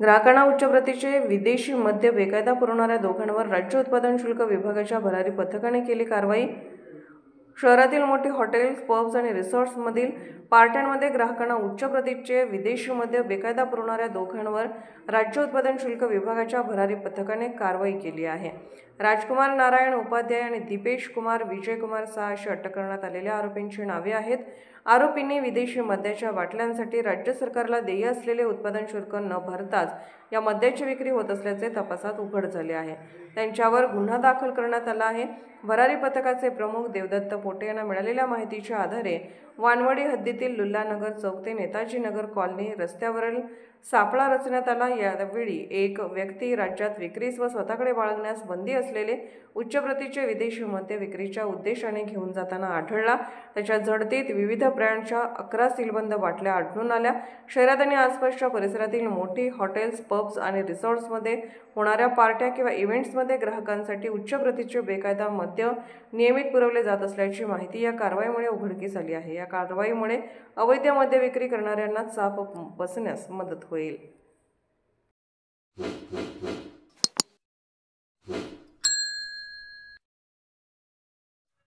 ग्राहकांना उच्च प्रतीचे विदेशी मद्य बेकायदा पुरवणाऱ्या दोघांवर राज्य उत्पादन शुल्क विभागाच्या भरारी पथकाने केली कारवाई। शहरातील मोठी हॉटेल्स, पब्स आणि रिसॉर्ट्समधील पार्ट्यांमध्ये ग्राहकांना उच्च प्रतीचे विदेशी मद्य बेकायदा पुरवणाऱ्या दोघांवर राज्य उत्पादन शुल्क विभागाच्या भरारी पथकाने कारवाई केली आहे। राजकुमार नारायण उपाध्याय आणि दीपेश कुमार विजयकुमार साह अशी अटक करण्यात आलेल्या आरोपींची नावे आहेत। आरोपींनी विदेशी मद्याच्या बाटल्यांसाठी राज्य सरकारला देय असलेले उत्पादन शुल्क न भरताच या मद्याची विक्री होत असल्याचे तपासात उघड झाले आहे। त्यांच्यावर गुन्हा दाखल करण्यात आला आहे। भरारी पथकाचे प्रमुख देवदत्त पोटे यांना मिळालेल्या माहितीच्या आधारे वानवडी हद्दीतील लुल्लानगर चौक ते नेताजी नगर कॉलनी रस्त्यावरील सापळा रचण्यात आला। यावेळी एक व्यक्ती राज्यात विक्रीस व स्वतःकडे बाळगण्यास बंदी असलेले उच्च प्रतीचे विदेशी मद्य विक्रीच्या उद्देशाने घेऊन जाताना आढळला। त्याच्या झडतीत विविध ब्रँडच्या 11 सीलबंद बाटल्या आढळून आल्या। शहरात आणि आसपासच्या परिसरातील मोठी हॉटेल्स, पब्स आणि रिसॉर्ट्समध्ये होणाऱ्या पार्ट्या किंवा इव्हेंट्समध्ये ग्राहकांसाठी उच्च प्रतीचे बेकायदा मद्य नियमित पुरवले जात असल्याची माहिती या कारवाईमुळे उघडकीस आली आहे। या कारवाईमुळे अवैध मद्य विक्री करणाऱ्यांना चाप बसण्यास मदत होईल।